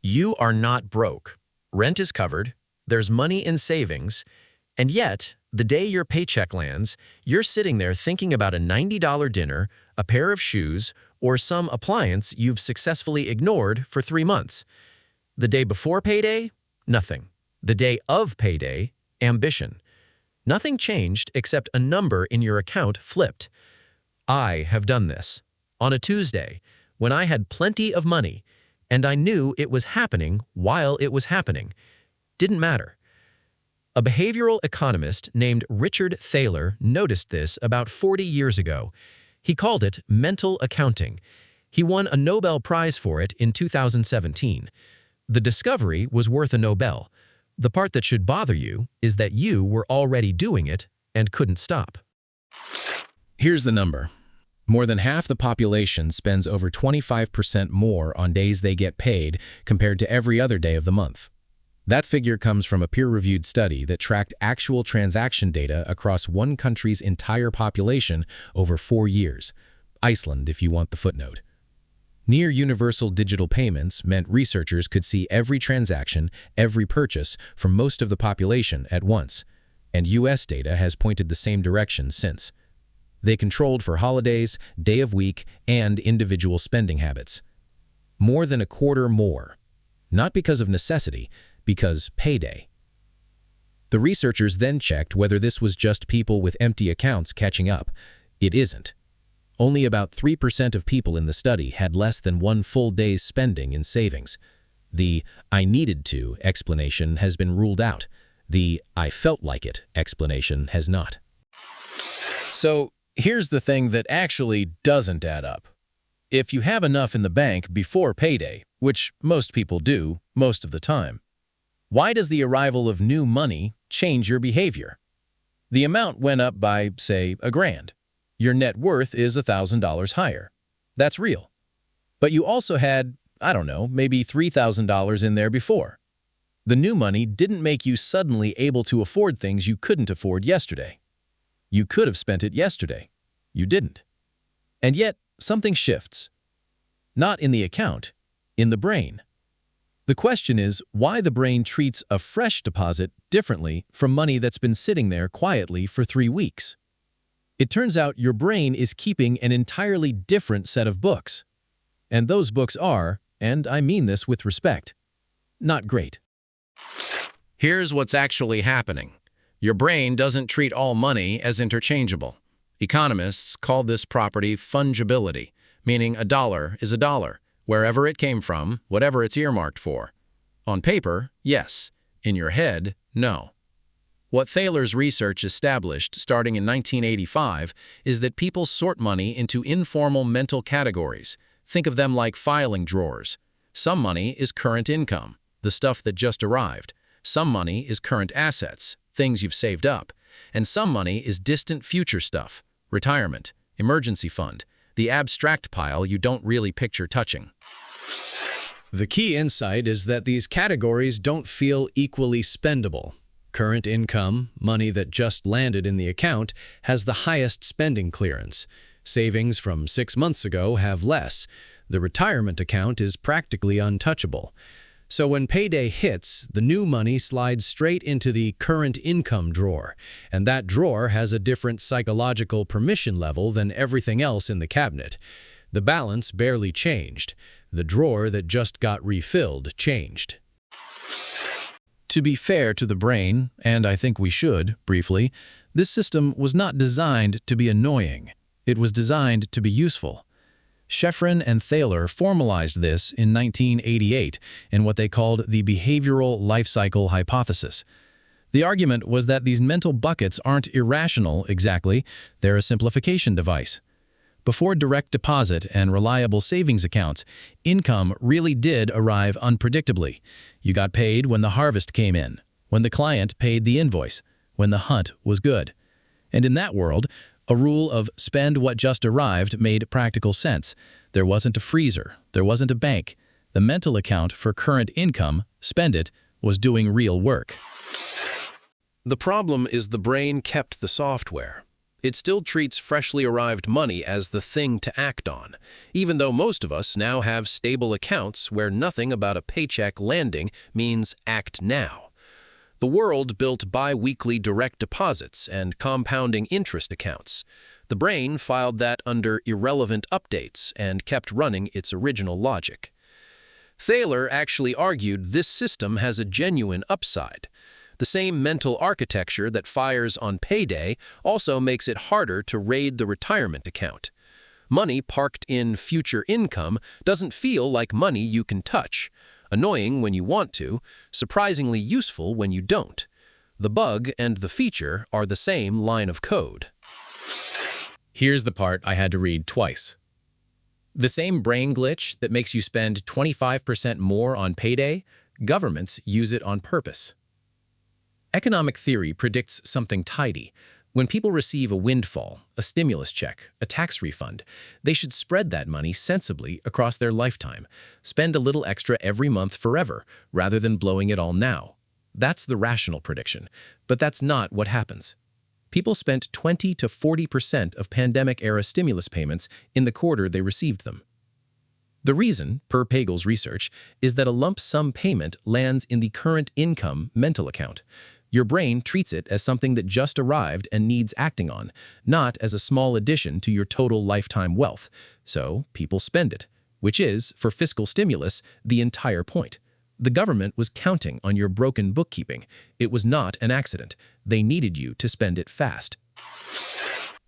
You are not broke. Rent is covered, there's money in savings, and yet, the day your paycheck lands, you're sitting there thinking about a $90 dinner, a pair of shoes, or some appliance you've successfully ignored for 3 months. The day before payday? Nothing. The day of payday? Ambition. Nothing changed except a number in your account flipped. I have done this. On a Tuesday, when I had plenty of money, and I knew it was happening while it was happening. Didn't matter. A behavioral economist named Richard Thaler noticed this about 40 years ago. He called it mental accounting. He won a Nobel Prize for it in 2017. The discovery was worth a Nobel. The part that should bother you is that you were already doing it and couldn't stop. Here's the number. More than half the population spends over 25% more on days they get paid compared to every other day of the month. That figure comes from a peer-reviewed study that tracked actual transaction data across one country's entire population over 4 years. Iceland, if you want the footnote. Near universal digital payments meant researchers could see every transaction, every purchase from most of the population at once, and US data has pointed the same direction since. They controlled for holidays, day of week, and individual spending habits. More than a quarter more. Not because of necessity, because payday. The researchers then checked whether this was just people with empty accounts catching up. It isn't. Only about 3% of people in the study had less than 1 full day's spending in savings. The "I needed to" explanation has been ruled out. The "I felt like it" explanation has not. So, here's the thing that actually doesn't add up. If you have enough in the bank before payday, which most people do most of the time, why does the arrival of new money change your behavior? The amount went up by, say, $1,000. Your net worth is $1,000 higher. That's real. But you also had, I don't know, maybe $3,000 in there before. The new money didn't make you suddenly able to afford things you couldn't afford yesterday. You could have spent it yesterday. You didn't. And yet, something shifts. Not in the account, in the brain. The question is why the brain treats a fresh deposit differently from money that's been sitting there quietly for 3 weeks. It turns out your brain is keeping an entirely different set of books. And those books are, and I mean this with respect, not great. Here's what's actually happening. Your brain doesn't treat all money as interchangeable. Economists call this property fungibility, meaning a dollar is a dollar, wherever it came from, whatever it's earmarked for. On paper, yes. In your head, no. What Thaler's research established starting in 1985 is that people sort money into informal mental categories. Think of them like filing drawers. Some money is current income, the stuff that just arrived. Some money is current assets, things you've saved up. And some money is distant future stuff, retirement, emergency fund, the abstract pile you don't really picture touching. The key insight is that these categories don't feel equally spendable. Current income, money that just landed in the account, has the highest spending clearance. Savings from 6 months ago have less. The retirement account is practically untouchable. So when payday hits, the new money slides straight into the current income drawer, and that drawer has a different psychological permission level than everything else in the cabinet. The balance barely changed. The drawer that just got refilled changed. To be fair to the brain, and I think we should, briefly, this system was not designed to be annoying. It was designed to be useful. Schefrin and Thaler formalized this in 1988 in what they called the behavioral life cycle hypothesis. The argument was that these mental buckets aren't irrational exactly, they're a simplification device. Before direct deposit and reliable savings accounts, income really did arrive unpredictably. You got paid when the harvest came in, when the client paid the invoice, when the hunt was good. And in that world, a rule of spend what just arrived made practical sense. There wasn't a freezer, there wasn't a bank. The mental account for current income, spend it, was doing real work. The problem is the brain kept the software. It still treats freshly arrived money as the thing to act on, even though most of us now have stable accounts where nothing about a paycheck landing means act now. The world built bi-weekly direct deposits and compounding interest accounts. The brain filed that under irrelevant updates and kept running its original logic. Thaler actually argued this system has a genuine upside. The same mental architecture that fires on payday also makes it harder to raid the retirement account. Money parked in future income doesn't feel like money you can touch. Annoying when you want to, surprisingly useful when you don't. The bug and the feature are the same line of code. Here's the part I had to read twice. The same brain glitch that makes you spend 25% more on payday, governments use it on purpose. Economic theory predicts something tidy. When people receive a windfall, a stimulus check, a tax refund, they should spread that money sensibly across their lifetime, spend a little extra every month forever, rather than blowing it all now. That's the rational prediction, but that's not what happens. People spent 20 to 40% of pandemic-era stimulus payments in the quarter they received them. The reason, per Pagel's research, is that a lump sum payment lands in the current income mental account. Your brain treats it as something that just arrived and needs acting on, not as a small addition to your total lifetime wealth. So people spend it, which is, for fiscal stimulus, the entire point. The government was counting on your broken bookkeeping. It was not an accident. They needed you to spend it fast.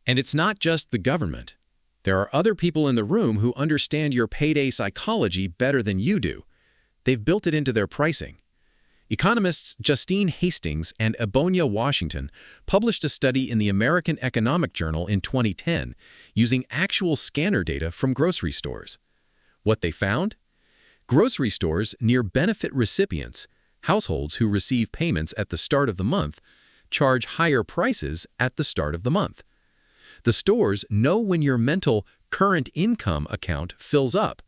And it's not just the government. There are other people in the room who understand your payday psychology better than you do. They've built it into their pricing. Economists Justine Hastings and Ebonia Washington published a study in the American Economic Journal in 2010 using actual scanner data from grocery stores. What they found? Grocery stores near benefit recipients, households who receive payments at the start of the month, charge higher prices at the start of the month. The stores know when your mental current income account fills up.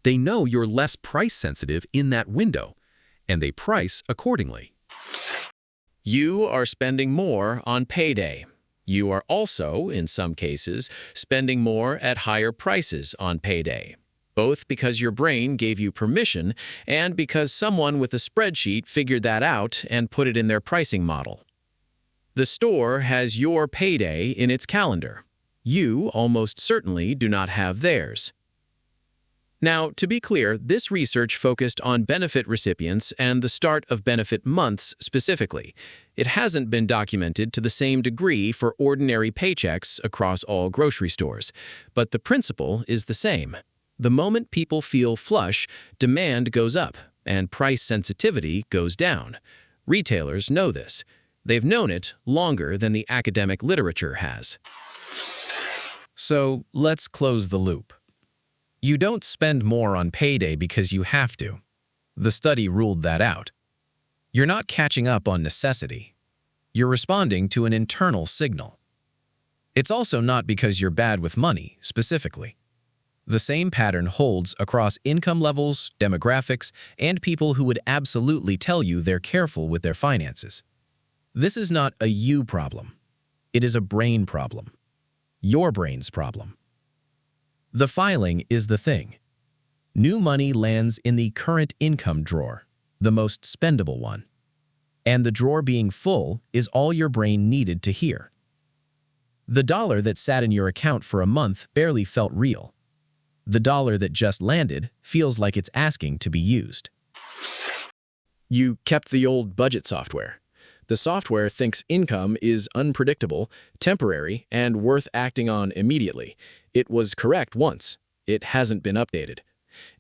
They know you're less price sensitive in that window, and they price accordingly. You are spending more on payday. You are also, in some cases, spending more at higher prices on payday, both because your brain gave you permission and because someone with a spreadsheet figured that out and put it in their pricing model. The store has your payday in its calendar. You almost certainly do not have theirs. Now, to be clear, this research focused on benefit recipients and the start of benefit months specifically. It hasn't been documented to the same degree for ordinary paychecks across all grocery stores, but the principle is the same. The moment people feel flush, demand goes up and price sensitivity goes down. Retailers know this. They've known it longer than the academic literature has. So let's close the loop. You don't spend more on payday because you have to. The study ruled that out. You're not catching up on necessity. You're responding to an internal signal. It's also not because you're bad with money, specifically. The same pattern holds across income levels, demographics, and people who would absolutely tell you they're careful with their finances. This is not a you problem. It is a brain problem. Your brain's problem. The filing is the thing. New money lands in the current income drawer, the most spendable one. And the drawer being full is all your brain needed to hear. The dollar that sat in your account for a month barely felt real. The dollar that just landed feels like it's asking to be used. You kept the old budget software. The software thinks income is unpredictable, temporary, and worth acting on immediately. It was correct once. It hasn't been updated.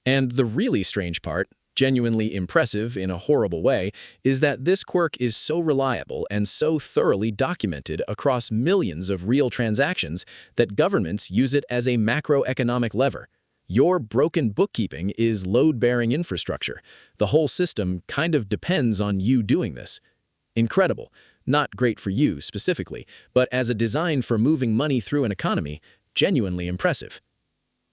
And the really strange part, genuinely impressive in a horrible way, is that this quirk is so reliable and so thoroughly documented across millions of real transactions that governments use it as a macroeconomic lever. Your broken bookkeeping is load-bearing infrastructure. The whole system kind of depends on you doing this. Incredible. Not great for you specifically, but as a design for moving money through an economy, genuinely impressive.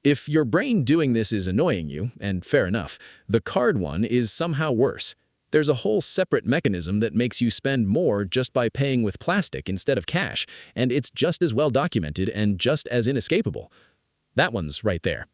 If your brain doing this is annoying you, and fair enough, the card one is somehow worse. there's a whole separate mechanism that makes you spend more just by paying with plastic instead of cash, and it's just as well documented and just as inescapable. That one's right there.